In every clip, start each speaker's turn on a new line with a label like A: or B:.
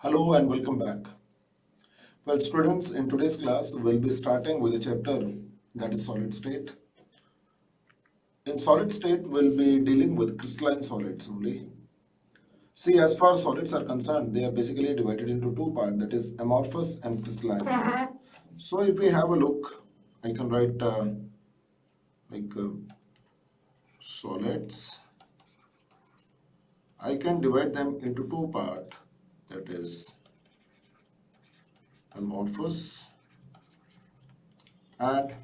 A: Hello and welcome back. Well, students, in today's class, we'll be starting with a chapter that is solid state. In solid state, we'll be dealing with crystalline solids only. See, as far as solids are concerned, they are basically divided into two parts, that is amorphous and crystalline. So, if we have a look, I can write solids. I can divide them into two parts, that is amorphous and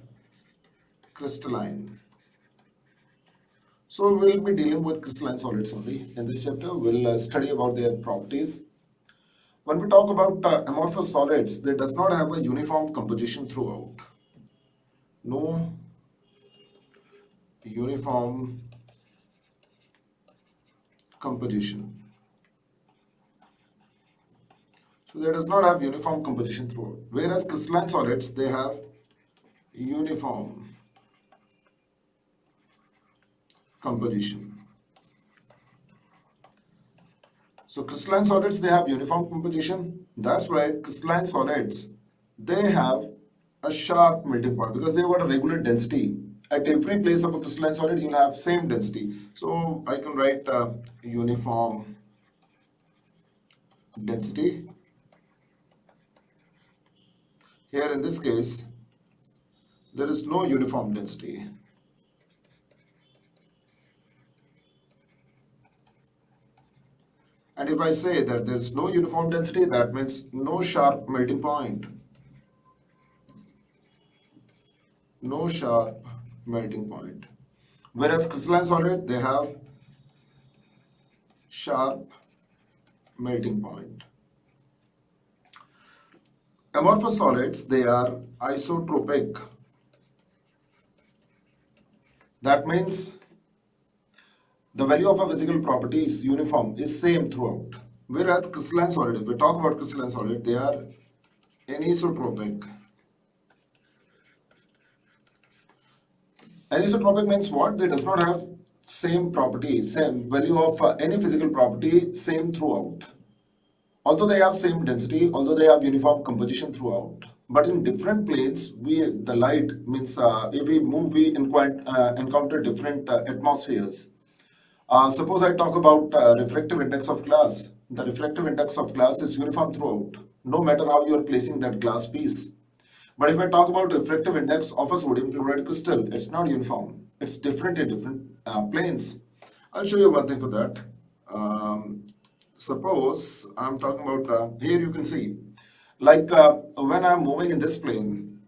A: crystalline. So we'll be dealing with crystalline solids only. In this chapter, we'll study about their properties. When we talk about amorphous solids, they does not have a uniform composition throughout. No uniform composition. So they does not have uniform composition throughout. Whereas crystalline solids, they have uniform composition. So crystalline solids, they have uniform composition. That's why crystalline solids, they have a sharp melting point because they've got a regular density. At every place of a crystalline solid, you'll have same density. So I can write uniform density. Here in this case, there is no uniform density. And if I say that there is no uniform density, that means no sharp melting point. No sharp melting point. Whereas crystalline solid, they have sharp melting point. Amorphous solids, they are isotropic. That means the value of a physical property is uniform, is same throughout. Whereas crystalline solid, if we talk about crystalline solid, they are anisotropic. Anisotropic means what? They does not have same property, same value of any physical property, same throughout. Although they have same density, although they have uniform composition throughout, but in different planes, the light means if we move, we encounter different atmospheres. Suppose I talk about refractive index of glass. The refractive index of glass is uniform throughout, no matter how you are placing that glass piece. But if I talk about refractive index of a sodium chloride crystal, it's not uniform. It's different in different planes. I'll show you one thing for that. Suppose I'm talking about, here you can see, like when I'm moving in this plane,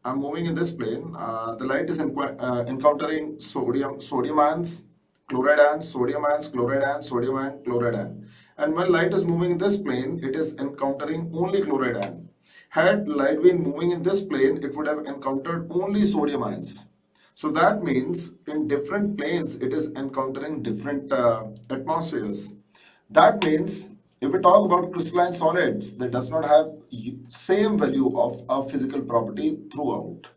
A: the light is encountering sodium ions, chloride ions, sodium ions, chloride ions, sodium ion, chloride ion. And when light is moving in this plane, it is encountering only chloride ion. Had light been moving in this plane, it would have encountered only sodium ions. So that means in different planes, it is encountering different atmospheres. That means if we talk about crystalline solids, they does not have same value of a physical property throughout.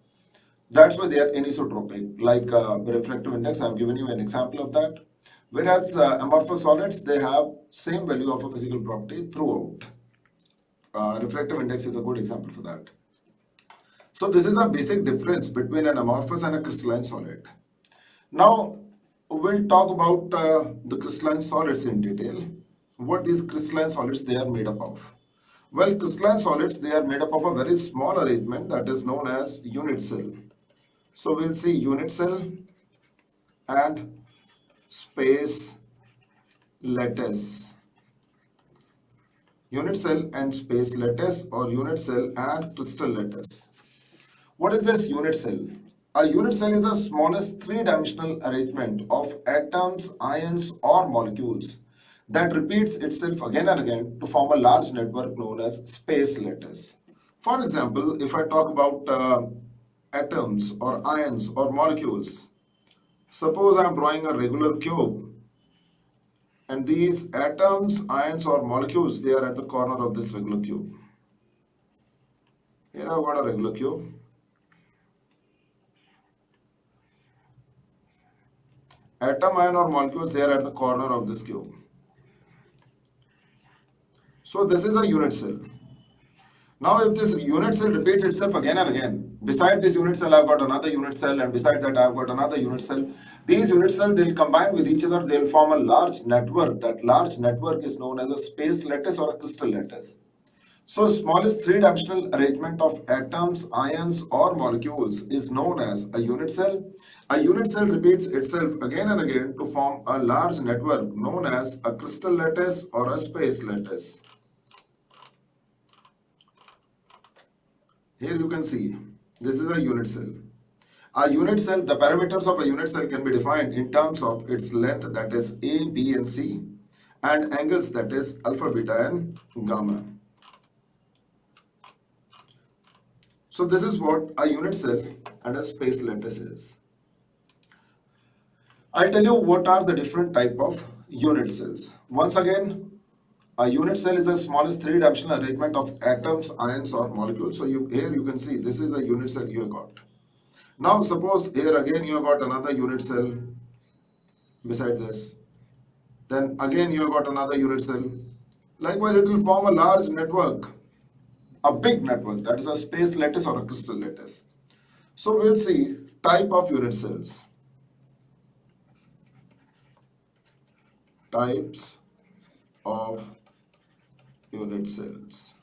A: That's why they are anisotropic. Like refractive index, I've given you an example of that. Whereas amorphous solids, they have same value of a physical property throughout. Refractive index is a good example for that. So this is a basic difference between an amorphous and a crystalline solid. Now we'll talk about the crystalline solids in detail. What these crystalline solids they are made up of? Well, crystalline solids, they are made up of a very small arrangement that is known as unit cell. So we'll see unit cell and space lattice. Unit cell and space lattice, or unit cell and crystal lattice. What is this unit cell? A unit cell is the smallest three-dimensional arrangement of atoms, ions, or molecules that repeats itself again and again to form a large network known as space lattice. For example, if I talk about atoms or ions or molecules, suppose I am drawing a regular cube, and these atoms, ions, or molecules, they are at the corner of this regular cube. Here I've got a regular cube. Atom, ion, or molecules, they are at the corner of this cube. So this is a unit cell. Now if this unit cell repeats itself again and again, beside this unit cell I've got another unit cell, and beside that I've got another unit cell. These unit cells, they'll combine with each other, they'll form a large network. That large network is known as a space lattice or a crystal lattice. So smallest three-dimensional arrangement of atoms, ions or molecules is known as a unit cell. A unit cell repeats itself again and again to form a large network known as a crystal lattice or a space lattice. Here you can see, this is a unit cell. A unit cell, the parameters of a unit cell can be defined in terms of its length, that is A, B and C, and angles, that is alpha, beta and gamma. So this is what a unit cell and a space lattice is. I'll tell you what are the different type of unit cells. Once again, a unit cell is the smallest three-dimensional arrangement of atoms, ions or molecules. So here you can see this is the unit cell you have got. Now suppose here again you have got another unit cell beside this. Then again you have got another unit cell. Likewise, it will form a large network, a big network, that is a space lattice or a crystal lattice. So we'll see type of unit cells. Types of unit cells.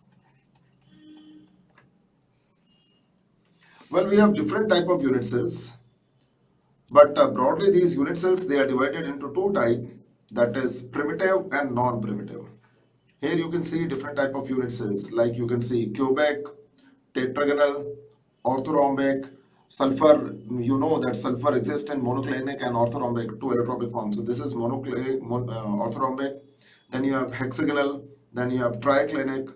A: Well, we have different type of unit cells, but broadly these unit cells, they are divided into two types, that is primitive and non-primitive. Here you can see different type of unit cells, like you can see cubic, tetragonal, orthorhombic, sulfur. You know that sulfur exists in monoclinic and orthorhombic, two allotropic forms. So this is orthorhombic. Then you have hexagonal. Then you have triclinic.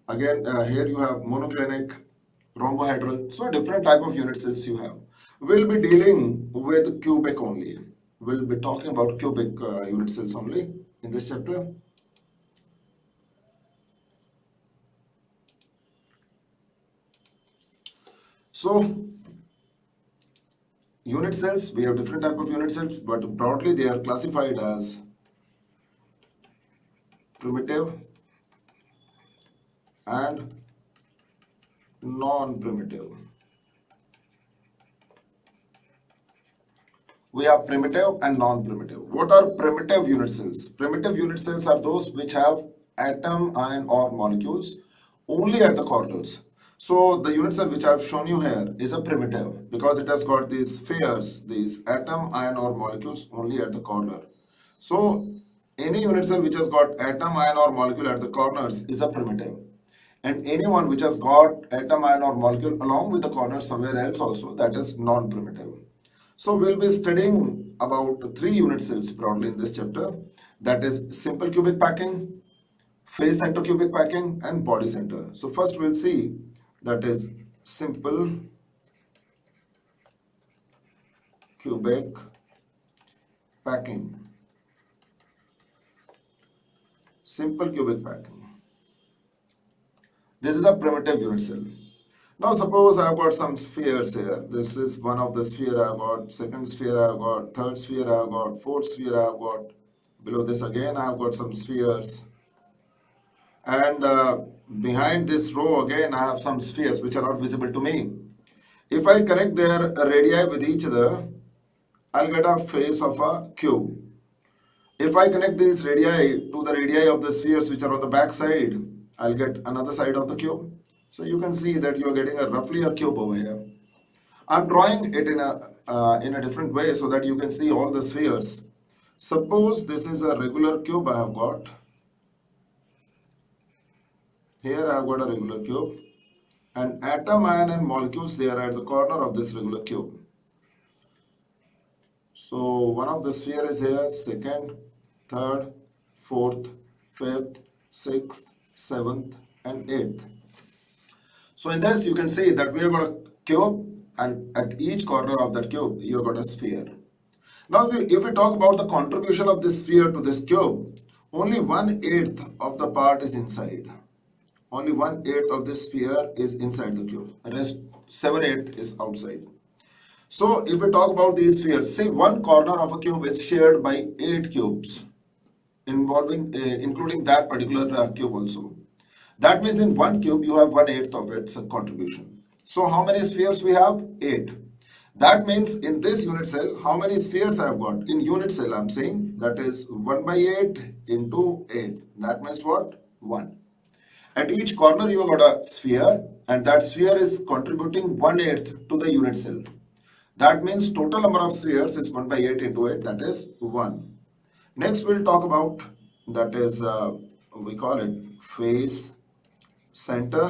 A: Again, here you have monoclinic, rhombohedral. So different type of unit cells you have. We'll be dealing with cubic only. We'll be talking about cubic unit cells only in this chapter. So unit cells, we have different type of unit cells, but broadly they are classified as primitive and non-primitive. We have primitive and non-primitive. What are primitive unit cells? Primitive unit cells are those which have atom, ion or molecules only at the corners. So the unit cell which I have shown you here is a primitive because it has got these spheres, these atom, ion or molecules only at the corner. So any unit cell which has got atom, ion or molecule at the corners is a primitive. And anyone which has got atom, ion or molecule along with the corners somewhere else also, that is non-primitive. So we'll be studying about three unit cells broadly in this chapter, that is simple cubic packing, phase center cubic packing and body center. So first we'll see that is simple cubic packing. Simple cubic packing. This is a primitive unit cell. Now suppose I have got some spheres here. This is one of the sphere I have got, second sphere I have got, third sphere I have got, fourth sphere I have got. Below this again I have got some spheres. And behind this row again I have some spheres which are not visible to me. If I connect their radii with each other, I'll get a face of a cube. If I connect these radii to the radii of the spheres which are on the back side, I'll get another side of the cube. So you can see that you are getting roughly a cube over here. I'm drawing it in a different way so that you can see all the spheres. Suppose this is a regular cube I have got. Here I have got a regular cube, and atom, ion and molecules, they are at the corner of this regular cube. So one of the sphere is here, second, third, fourth, fifth, sixth, seventh and eighth. So in this you can see that we have got a cube, and at each corner of that cube you have got a sphere. Now if we talk about the contribution of this sphere to this cube, only 1/8 of the part is inside. Only 1/8 of this sphere is inside the cube. The rest 7/8 is outside. So if we talk about these spheres, say one corner of a cube is shared by 8 cubes. including that particular cube also. That means in one cube you have 1/8 of its contribution. So how many spheres we have? 8. That means in this unit cell, how many spheres I have got? In unit cell, I'm saying that is 1/8 into 8. That means what? 1. At each corner, you have got a sphere, and that sphere is contributing 1/8 to the unit cell. That means total number of spheres is 1/8 into 8, that is 1. Next, we'll talk about that is, we call it face center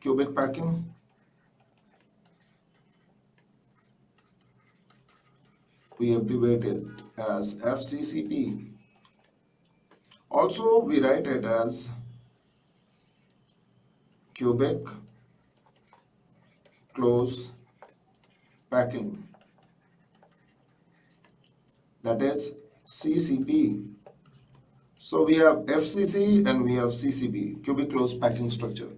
A: cubic packing. We abbreviate it as FCCP. Also, we write it as cubic close packing. That is CCP. So we have FCC and we have CCP, cubic close packing structure.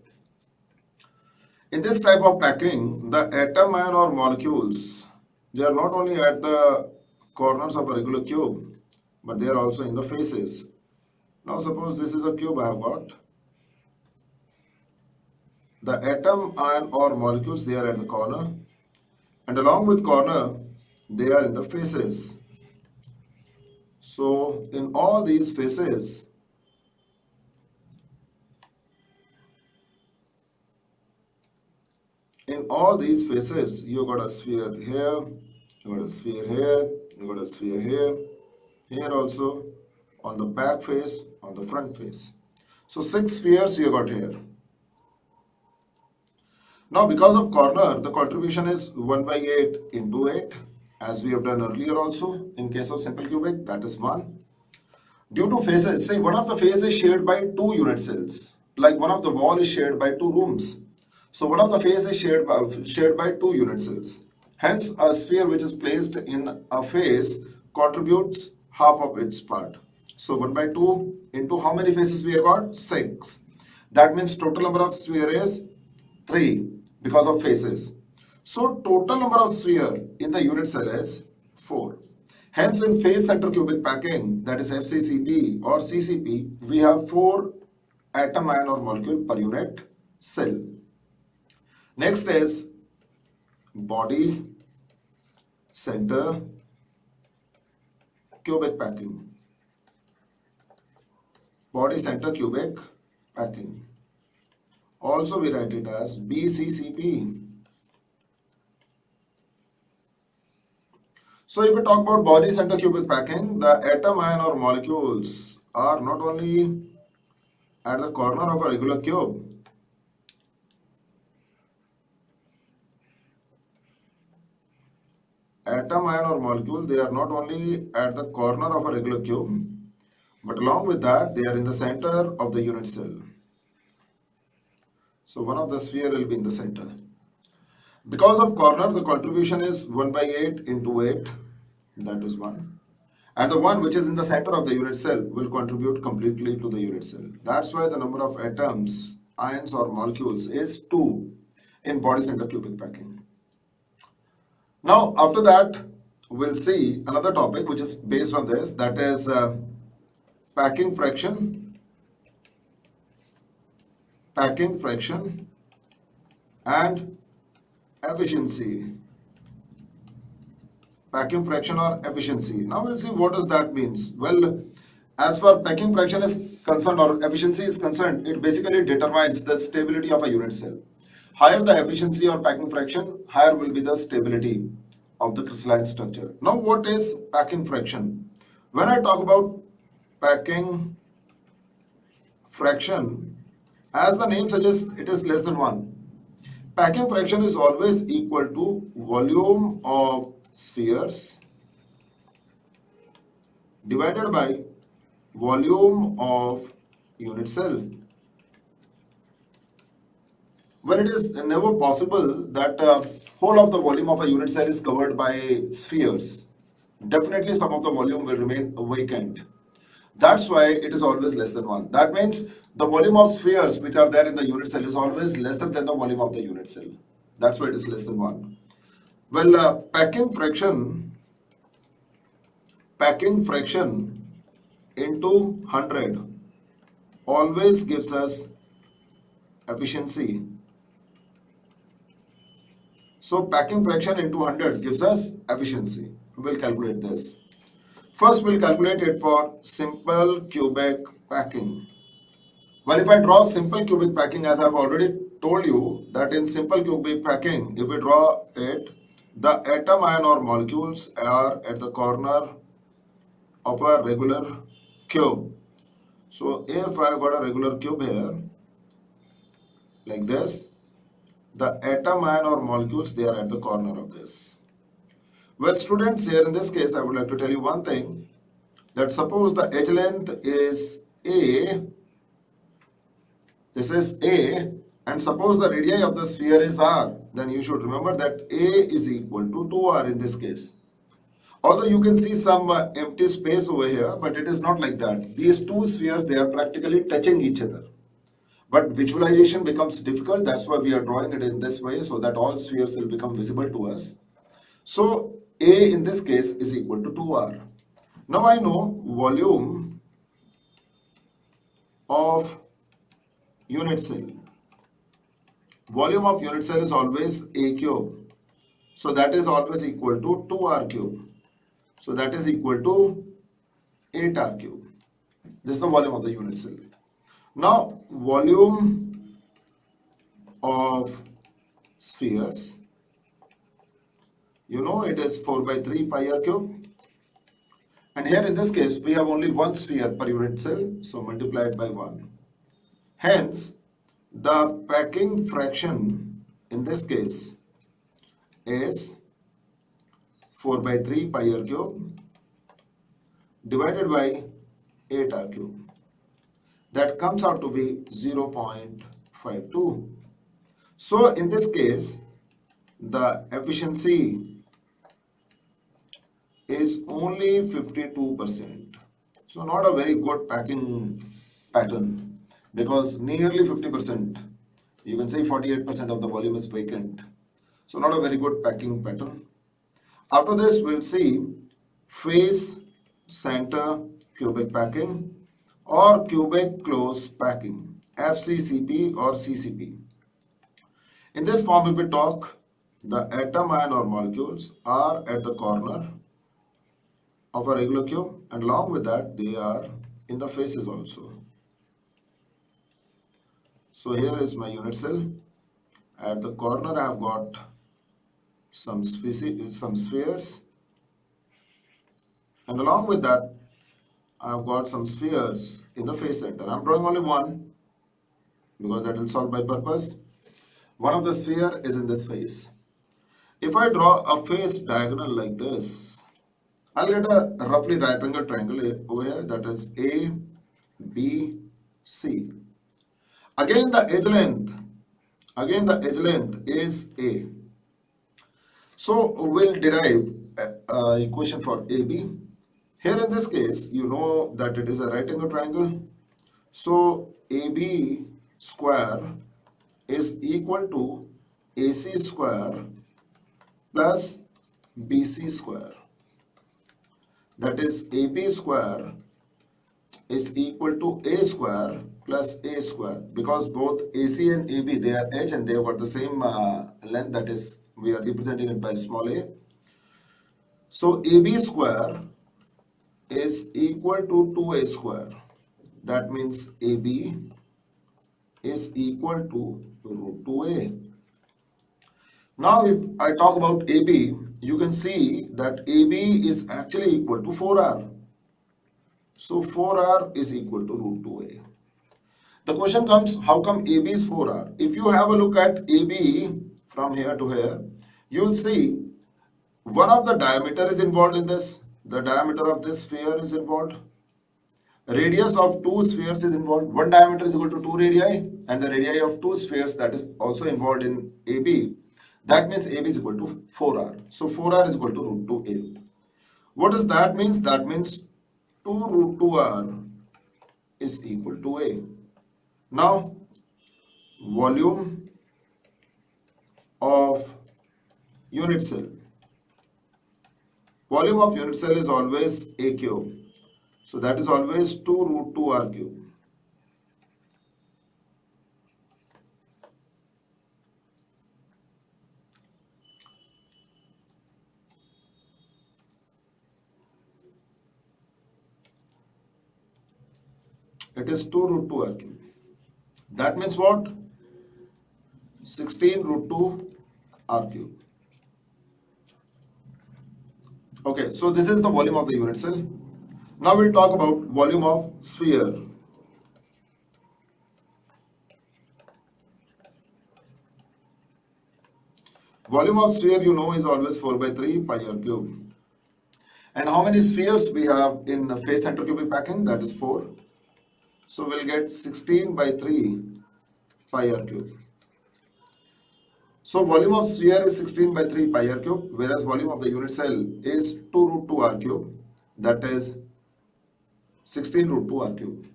A: In this type of packing, the atom, ion or molecules, they are not only at the corners of a regular cube, but they are also in the faces. Now suppose this is a cube I have got. The atom, ion or molecules, they are at the corner, and along with corner, they are in the faces. So in all these faces, you got a sphere here, you got a sphere here, you got a sphere here, here also, on the back face, on the front face. So 6 spheres you got here. Now because of corner, the contribution is 1/8 into 8, as we have done earlier also. In case of simple cubic, that is 1. Due to faces, say one of the faces is shared by 2 unit cells, like one of the wall is shared by 2 rooms. So one of the faces is shared by 2 unit cells. Hence, a sphere which is placed in a face contributes half of its part. So 1/2 into how many faces we have got? 6. That means total number of sphere is 3 because of faces. So total number of sphere in the unit cell is 4. Hence, in face center cubic packing, that is FCCP or CCP, we have 4 atom, ion or molecule per unit cell. Next is body center cubic packing. Body center cubic packing. Also, we write it as BCCP. So if we talk about body center cubic packing, the atom, ion or molecules are not only at the corner of a regular cube, atom, ion or molecule, they are not only at the corner of a regular cube, but along with that, they are in the center of the unit cell. So one of the sphere will be in the center. Because of corner, the contribution is 1/8 into 8, that is 1. And the one which is in the center of the unit cell will contribute completely to the unit cell. That's why the number of atoms, ions or molecules is 2 in body center cubic packing. Now, after that, we'll see another topic which is based on this, that is packing fraction, and efficiency. Packing fraction or efficiency. Now we'll see what does that means. Well, as far packing fraction is concerned or efficiency is concerned, it basically determines the stability of a unit cell. Higher the efficiency or packing fraction, higher will be the stability of the crystalline structure. Now what is packing fraction? When I talk about packing fraction, as the name suggests, it is less than 1. Packing fraction is always equal to volume of spheres divided by volume of unit cell. When it is never possible that whole of the volume of a unit cell is covered by spheres, definitely some of the volume will remain vacant. That's why it is always less than 1. That means the volume of spheres which are there in the unit cell is always lesser than the volume of the unit cell. That's why it is less than 1. Well, packing fraction packing fraction into 100 always gives us efficiency. So packing fraction into 100 gives us efficiency. We'll calculate this. First, we'll calculate it for simple cubic packing. Well, if I draw simple cubic packing, as I've already told you that in simple cubic packing, if we draw it, the atom ion or molecules are at the corner of a regular cube. So if I've got a regular cube here, like this, the atom ion or molecules, they are at the corner of this. Well, students, here in this case, I would like to tell you one thing, that suppose the edge length is A, this is A, and suppose the radii of the sphere is R, then you should remember that A is equal to 2R in this case. Although you can see some empty space over here, but it is not like that. These two spheres, they are practically touching each other. But visualization becomes difficult, that's why we are drawing it in this way, so that all spheres will become visible to us. So A in this case is equal to 2R. Now I know volume of unit cell. Volume of unit cell is always A cube. So that is always equal to 2R cube. So that is equal to 8R cube. This is the volume of the unit cell. Now volume of spheres, you know it is 4 by 3 pi r cube. And here in this case, we have only one sphere per unit cell, so multiplied by 1. Hence, the packing fraction in this case is 4 by 3 pi r cube divided by 8 r cube. That comes out to be 0.52. So in this case, the efficiency is only 52%. So not a very good packing pattern, because nearly 50%, you can say 48% of the volume is vacant. So not a very good packing pattern. After this, we'll see face center cubic packing or cubic close packing, FCCP or CCP. In this form, if we talk, the atom ion or molecules are at the corner of a regular cube, and along with that, they are in the faces also. So here is my unit cell. At the corner, I have got some spheres, and along with that, I've got some spheres in the face center. I'm drawing only one because that will solve my purpose. One of the sphere is in this face. If I draw a face diagonal like this, I'll get a roughly right angle triangle over here, that is A, B, C. Again the edge length is A. So we'll derive equation for AB. Here in this case, you know that it is a right angle triangle. So AB square is equal to AC square plus BC square. That is AB square is equal to A square plus A square, because both AC and AB, they are edge and they have got the same length, that is we are representing it by small a. So AB square is equal to 2A square. That means AB is equal to root 2A. Now if I talk about AB, you can see that AB is actually equal to 4R. So 4R is equal to root 2A. The question comes, how come AB is 4R? If you have a look at AB from here to here, you'll see one of the diameter is involved in this. The diameter of this sphere is involved. Radius of two spheres is involved. One diameter is equal to 2 radii, and the radii of two spheres, that is also involved in AB. That means AB is equal to 4R. So 4R is equal to root 2A. What does that mean? That means 2 root 2R is equal to A. Now, volume of unit cell. Volume of unit cell is always A cube. So that is always 2 root 2 R cube. It is 2 root 2 R cube. That means what? 16 root 2 R cube. Okay, so this is the volume of the unit cell. Now we'll talk about volume of sphere. Volume of sphere you know is always 4 by 3 pi r cube. And how many spheres we have in the face center cubic packing? That is 4. So we'll get 16 by 3 pi r cube. So volume of sphere is 16 by 3 pi r cube, whereas volume of the unit cell is 2 root 2 r cube. That is 16 root 2 r cube.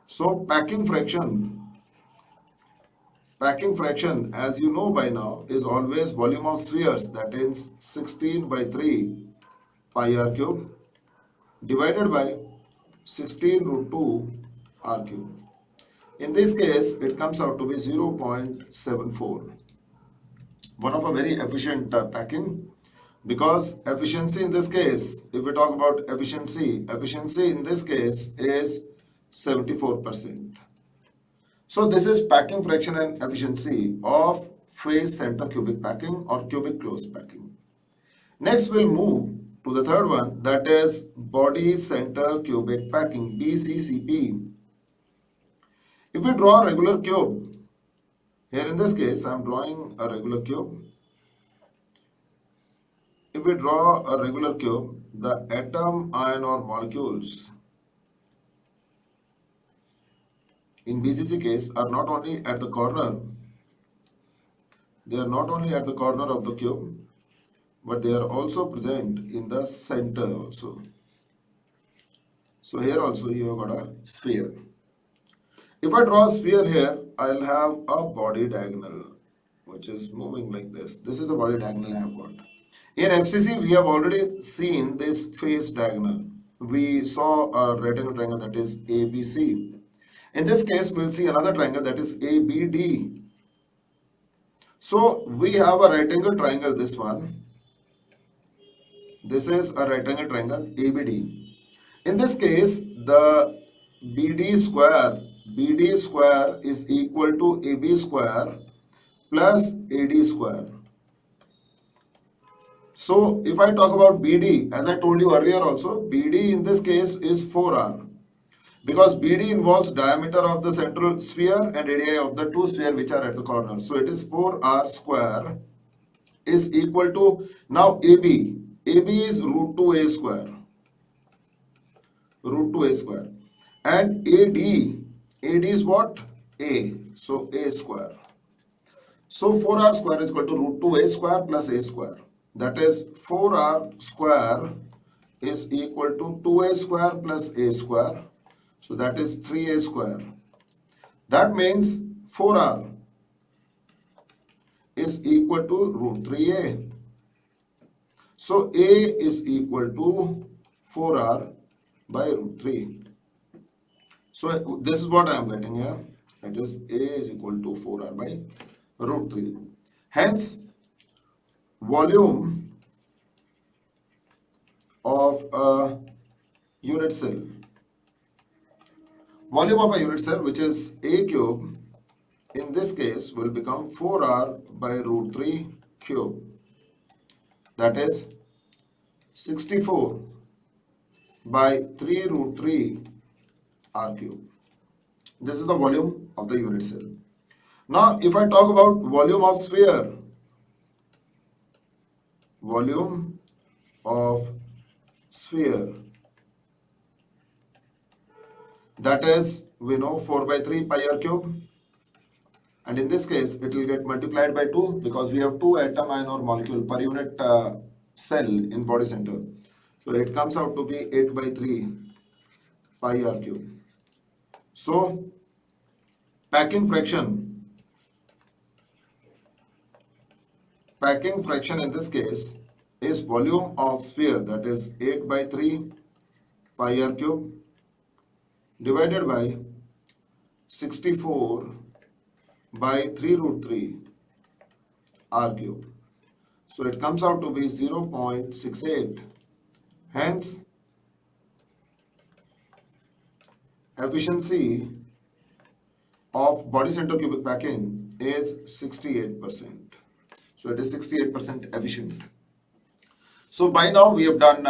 A: So packing fraction, as you know by now, is always volume of spheres, that is 16 by 3 pi r cube divided by 16 root 2 r cube. In this case, it comes out to be 0.74. One of a very efficient packing, because efficiency in this case, if we talk about efficiency in this case is 74%. So this is packing fraction and efficiency of face center cubic packing or cubic closed packing. Next we'll move to the third one, that is body center cubic packing, BCCP. If we draw a regular cube, here in this case I am drawing a regular cube. If we draw a regular cube, the atom, ion or molecules in BCC case are not only at the corner, they are not only at the corner of the cube, but they are also present in the center also. So here also you have got a sphere. If I draw a sphere here, I'll have a body diagonal which is moving like this. This is a body diagonal I have got. In FCC, we have already seen this face diagonal. We saw a rectangle triangle that is ABC. In this case, we'll see another triangle that is ABD. So we have a right angle triangle, this one. This is a right angle triangle ABD. In this case, the BD square is equal to AB square plus AD square. So if I talk about BD, as I told you earlier also, BD in this case is 4R. Because BD involves diameter of the central sphere and radii of the two spheres which are at the corner. So it is 4R square is equal to, now AB. AB is root 2A square. Root 2A square. And AD is what? A. So A square. So 4R square is equal to root 2A square plus A square. That is 4R square is equal to 2A square plus A square. So that is 3A square. That means 4R is equal to root 3A. So A is equal to 4R by root 3. So this is what I am getting here. That is A is equal to 4R by root 3. Hence, volume of a unit cell. Volume of a unit cell, which is A cube, in this case will become 4R by root 3 cube. That is 64 by 3 root 3 R cube. This is the volume of the unit cell. Now, if I talk about volume of sphere, volume of sphere, that is, we know 4 by 3 pi r cube, and in this case it will get multiplied by 2 because we have 2 atom, ion or molecule per unit cell in body center. So it comes out to be 8 by 3 pi r cube. So packing fraction in this case is volume of sphere, that is 8 by 3 pi r cube divided by 64 by 3 root 3 r cube. So it comes out to be 0.68. Hence, efficiency of body center cubic packing is 68%. So it is 68% efficient. So by now we have done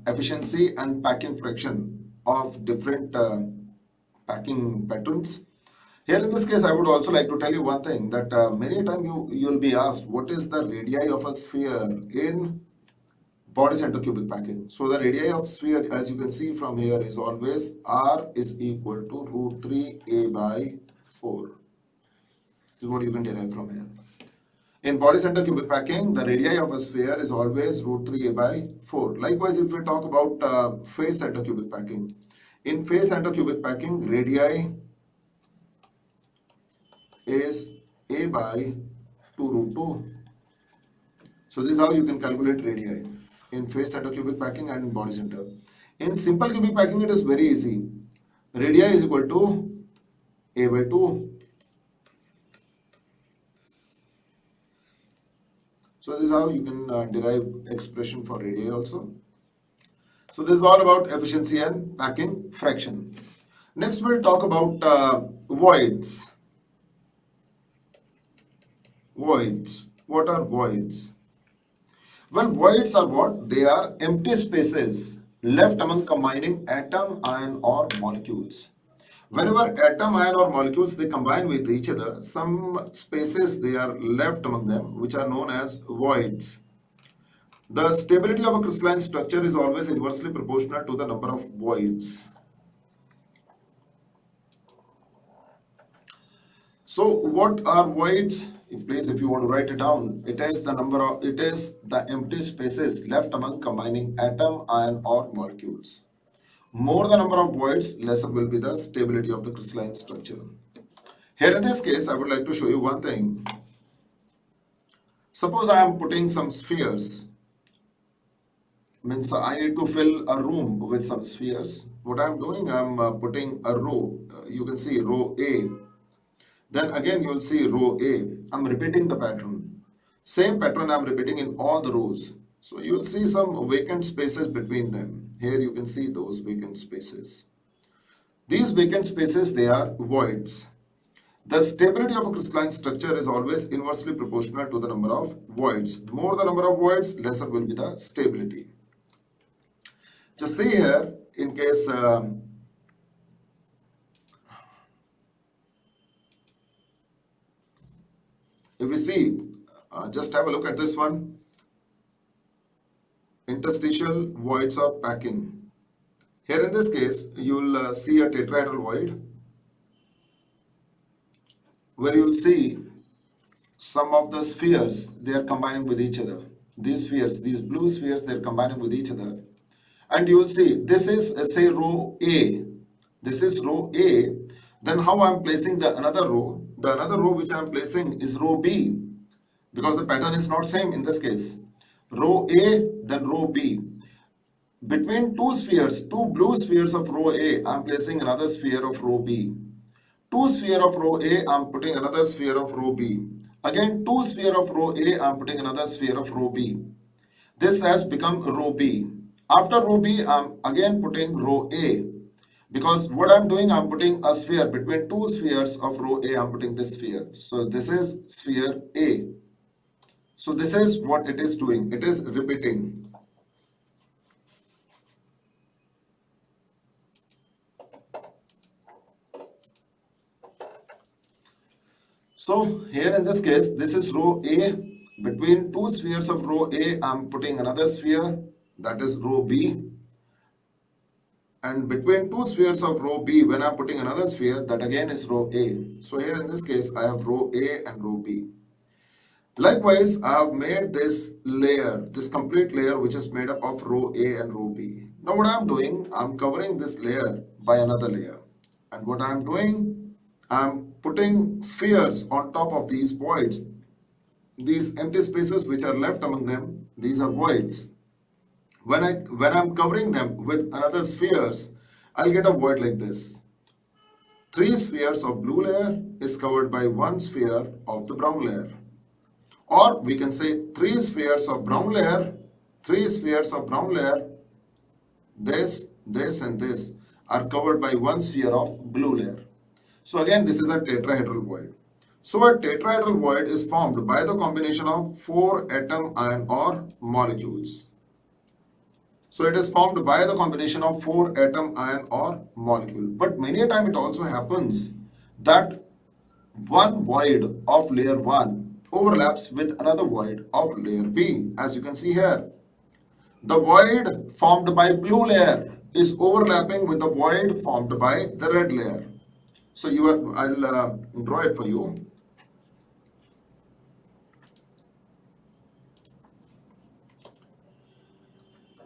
A: efficiency and packing fraction of different packing patterns. Here in this case, I would also like to tell you one thing, that many times you'll be asked what is the radii of a sphere in body center cubic packing. So the radii of sphere, as you can see from here, is always r is equal to root 3a by 4. This is what you can derive from here. In body center cubic packing, the radii of a sphere is always root 3a by 4. Likewise, if we talk about face center cubic packing, in face center cubic packing, radii is a by 2 root 2. So this is how you can calculate radii in face center cubic packing and in body center. In simple cubic packing, it is very easy. Radii is equal to a by 2. So this is how you can derive expression for radii also. So this is all about efficiency and packing fraction. Next we'll talk about voids. Voids. What are voids? Well, voids are what? They are empty spaces left among combining atom, ion or molecules. Whenever atom, ion or molecules they combine with each other, some spaces they are left among them which are known as voids. The stability of a crystalline structure is always inversely proportional to the number of voids. So what are voids? Please, if you want to write it down, it is the empty spaces left among combining atom, ion or molecules. More the number of voids, lesser will be the stability of the crystalline structure. Here in this case, I would like to show you one thing. Suppose I am putting some spheres. Means I need to fill a room with some spheres. What I am doing, I am putting a row. You can see row A. Then again you will see row A. I am repeating the pattern. Same pattern I am repeating in all the rows. So you will see some vacant spaces between them. Here you can see those vacant spaces. These vacant spaces, they are voids. The stability of a crystalline structure is always inversely proportional to the number of voids. More the number of voids, lesser will be the stability. Just see here, in case if we see, just have a look at this one. Interstitial voids of packing. Here in this case, you will see a tetrahedral void where you will see some of the spheres, they are combining with each other. These spheres, these blue spheres, they are combining with each other. And you will see, this is say row A. This is row A. Then how I am placing the another row? The another row which I am placing is row B, because the pattern is not same in this case. Row A, then row B. Between two spheres, two blue spheres of row A, I am placing another sphere of row B. Two sphere of row A, I am putting another sphere of row B. Again, two sphere of row A, I am putting another sphere of row B. This has become row B. After row B, I am again putting row A. Because what I am doing, I am putting a sphere between two spheres of row A, I am putting this sphere. So this is sphere A. So this is what it is doing. It is repeating. So here in this case, this is row A. Between two spheres of row A, I am putting another sphere, that is row B. And between two spheres of row B, when I am putting another sphere, that again is row A. So here in this case, I have row A and row B. Likewise, I have made this layer, this complete layer which is made up of row A and row B. Now what I am doing, I am covering this layer by another layer. And what I am doing, I am putting spheres on top of these voids. these empty spaces which are left among them, these are voids. When I'm covering them with another spheres, I'll get a void like this. 3 spheres of blue layer is covered by 1 sphere of the brown layer. Or we can say 3 spheres of brown layer, 3 spheres of brown layer, this, and this are covered by 1 sphere of blue layer. So again, this is a tetrahedral void. So a tetrahedral void is formed by the combination of 4 atom ion or molecules. So it is formed by the combination of 4 atom ion or molecule. But many a time it also happens that one void of layer 1 overlaps with another void of layer B, as you can see here. The void formed by blue layer is overlapping with the void formed by the red layer. So I'll draw it for you.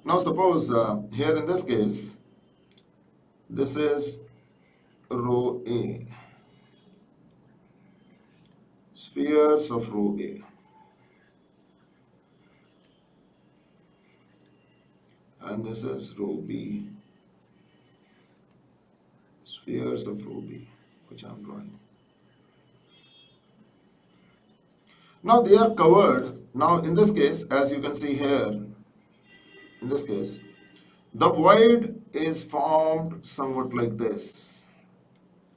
A: Now suppose here in this case, this is row A, spheres of row A. And this is row B, spheres of row B, which I am drawing. Now they are covered. Now in this case, as you can see here, in this case, the void is formed somewhat like this.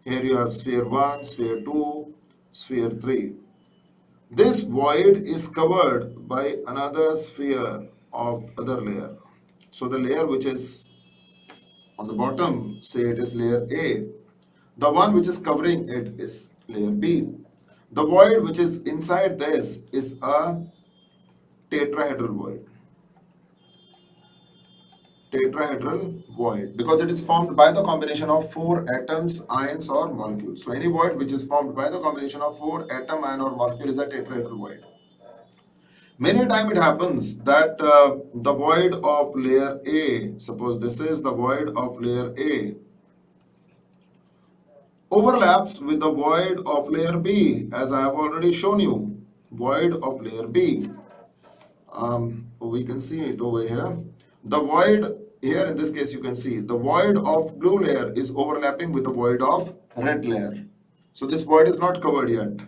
A: Here you have sphere 1, sphere 2, sphere 3. This void is covered by another sphere of other layer. So the layer which is on the bottom, say it is layer A. The one which is covering it is layer B. The void which is inside this is a tetrahedral void. Tetrahedral void, because it is formed by the combination of 4 atoms, ions or molecules. So any void which is formed by the combination of 4 atom, ion or molecule is a tetrahedral void. Many times it happens that the void of layer A, suppose this is the void of layer A, overlaps with the void of layer B, as I have already shown you. Void of layer B. We can see it over here. The void here in this case you can see the void of blue layer is overlapping with the void of red layer. So this void is not covered yet.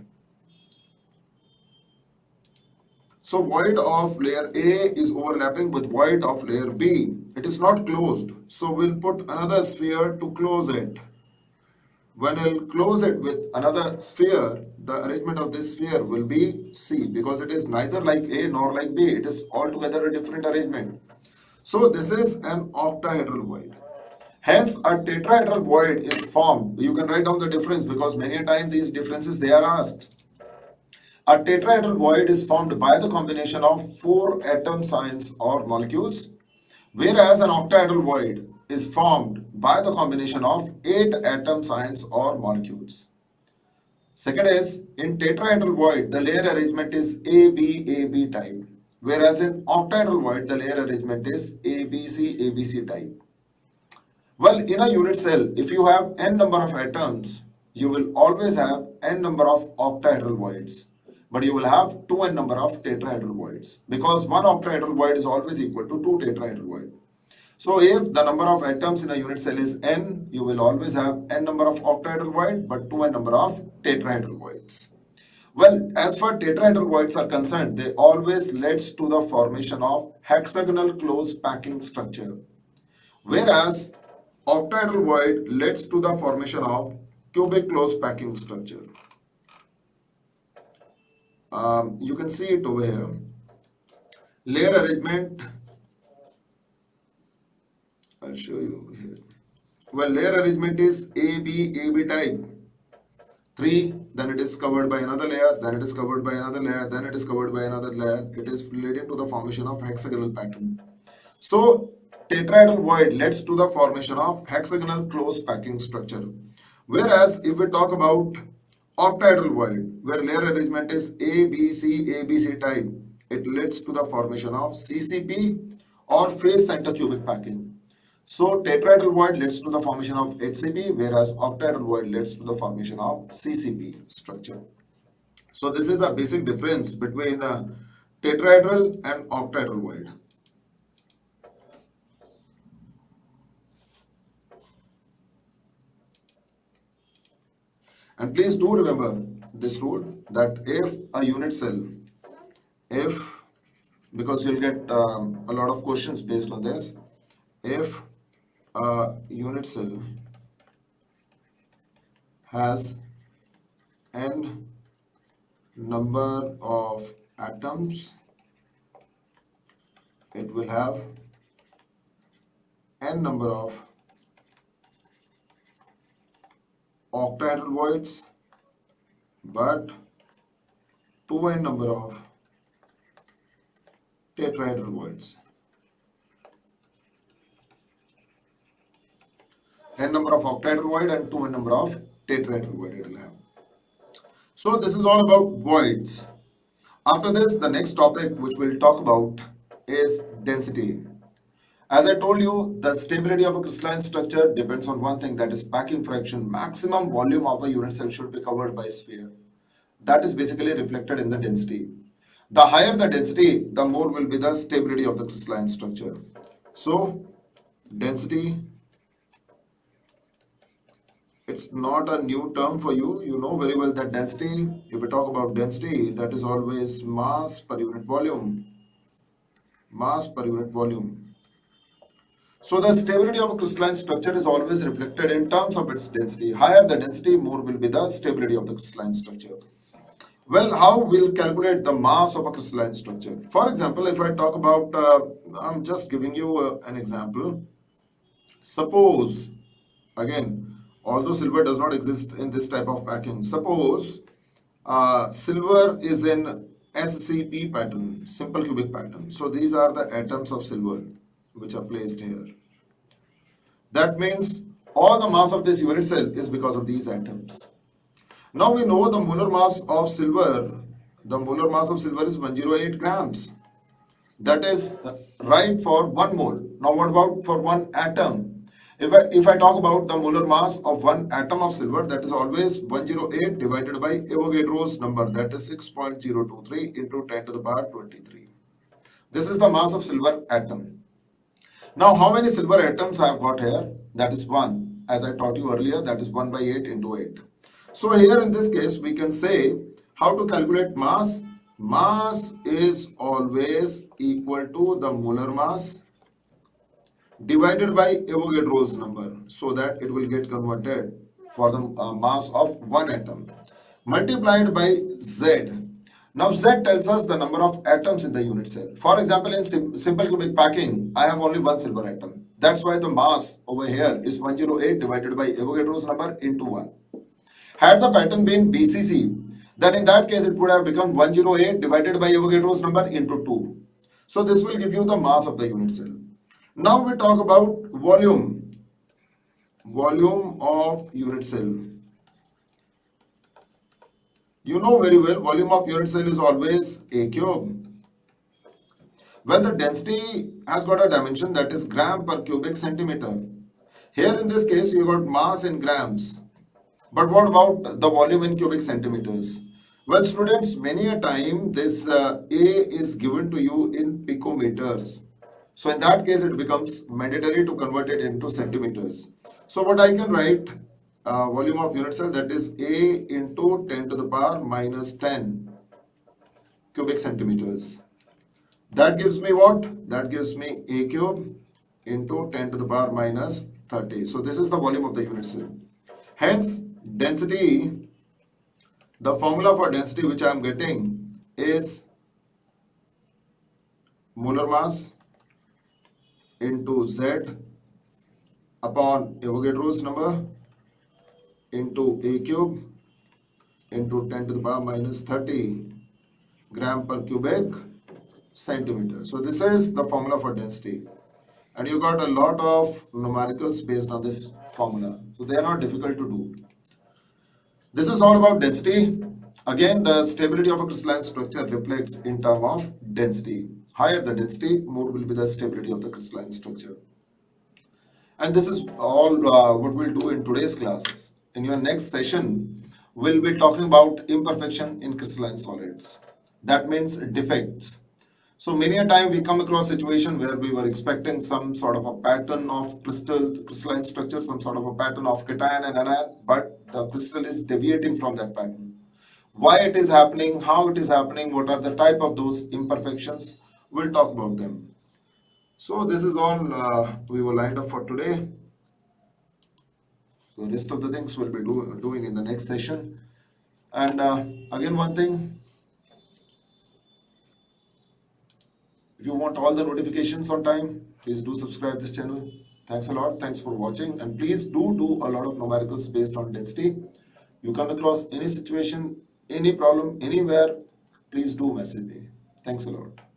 A: So void of layer A is overlapping with void of layer B. It is not closed. So we'll put another sphere to close it. When I'll close it with another sphere, the arrangement of this sphere will be C, because it is neither like A nor like B. It is altogether a different arrangement. So this is an octahedral void. Hence, a tetrahedral void is formed. You can write down the difference because many a time these differences they are asked. A tetrahedral void is formed by the combination of 4 atoms, ions or molecules, whereas an octahedral void is formed by the combination of 8 atoms, ions or molecules. Second is, in tetrahedral void, the layer arrangement is AB type, whereas in octahedral void, the layer arrangement is ABC type. Well, in a unit cell, if you have n number of atoms, you will always have n number of octahedral voids, but you will have 2n number of tetrahedral voids, because one octahedral void is always equal to 2 tetrahedral voids. So if the number of atoms in a unit cell is n, you will always have n number of octahedral void, but 2n number of tetrahedral voids. Well, as far tetrahedral voids are concerned, they always leads to the formation of hexagonal close packing structure, whereas octahedral void leads to the formation of cubic close packing structure. You can see it over here. Layer arrangement, I'll show you here. Well, layer arrangement is AB type. 3, then it is covered by another layer, then it is covered by another layer, then it is covered by another layer. It is leading to the formation of hexagonal pattern. So, tetrahedral void leads to the formation of hexagonal close packing structure. Whereas, if we talk about octahedral void, where layer arrangement is ABC type, it leads to the formation of CCP or phase center cubic packing. So tetrahedral void leads to the formation of HCP, whereas octahedral void leads to the formation of CCP structure. So this is a basic difference between tetrahedral and octahedral void. And please do remember this rule that if a unit cell, if, because you'll get a lot of questions based on this, if a unit cell has n number of atoms, it will have n number of octahedral voids, but 2n number of tetrahedral voids. N number of octahedral void and 2n number of tetrahedral void it will have. So this is all about voids. After this, the next topic which we'll talk about is density. As I told you, the stability of a crystalline structure depends on one thing, that is packing fraction. Maximum volume of a unit cell should be covered by a sphere. That is basically reflected in the density. The higher the density, the more will be the stability of the crystalline structure. So, density, it's not a new term for you. You know very well that density, if we talk about density, that is always mass per unit volume. Mass per unit volume. So the stability of a crystalline structure is always reflected in terms of its density. Higher the density, more will be the stability of the crystalline structure. Well, how we'll calculate the mass of a crystalline structure? For example, if I talk about, I'm just giving you an example. Suppose, again, although silver does not exist in this type of packing, suppose silver is in SCP pattern, simple cubic pattern. So these are the atoms of silver which are placed here. That means all the mass of this unit cell is because of these atoms. Now we know the molar mass of silver. The molar mass of silver is 108 grams. That is right for 1 mole. Now what about for 1 atom? If I talk about the molar mass of 1 atom of silver, that is always 108 divided by Avogadro's number, that is 6.023 into 10 to the power 23. This is the mass of silver atom. Now how many silver atoms I have got here? That is 1. As I taught you earlier, that is 1 by 8 into 8. So here in this case, we can say how to calculate mass. Mass is always equal to the molar mass divided by Avogadro's number, so that it will get converted for the mass of 1 atom, multiplied by Z. Now Z tells us the number of atoms in the unit cell. For example, in simple cubic packing, I have only 1 silver atom. That's why the mass over here is 108 divided by Avogadro's number into 1. Had the pattern been BCC, then in that case it would have become 108 divided by Avogadro's number into 2. So this will give you the mass of the unit cell. Now we talk about volume. Volume of unit cell. You know very well, volume of unit cell is always A cube. Well, the density has got a dimension, that is gram per cubic centimeter. Here in this case, you got mass in grams. But what about the volume in cubic centimeters? Well, students, many a time this A is given to you in picometers. So in that case, it becomes mandatory to convert it into centimeters. So what I can write, volume of unit cell, that is A into 10 to the power minus 10 cubic centimeters. That gives me what? That gives me A cube into 10 to the power minus 30. So this is the volume of the unit cell. Hence, density, the formula for density which I am getting is molar mass into Z upon Avogadro's number into A cube into 10 to the power minus 30 gram per cubic centimeter. So this is the formula for density. And you got a lot of numericals based on this formula. So they are not difficult to do. This is all about density. Again, the stability of a crystalline structure reflects in terms of density. Higher the density, more will be the stability of the crystalline structure. And this is all what we'll do in today's class. In your next session, we'll be talking about imperfection in crystalline solids. That means defects. So many a time we come across a situation where we were expecting some sort of a pattern of crystalline structure, some sort of a pattern of cation and anion, but the crystal is deviating from that pattern. Why it is happening, how it is happening, what are the type of those imperfections, we'll talk about them. So this is all we were lined up for today. The rest of the things we'll be doing in the next session. And again, one thing, if you want all the notifications on time, please do subscribe this channel. Thanks a lot. Thanks for watching. And please do a lot of numericals based on density. You come across any situation, any problem, anywhere, please do message me. Thanks a lot.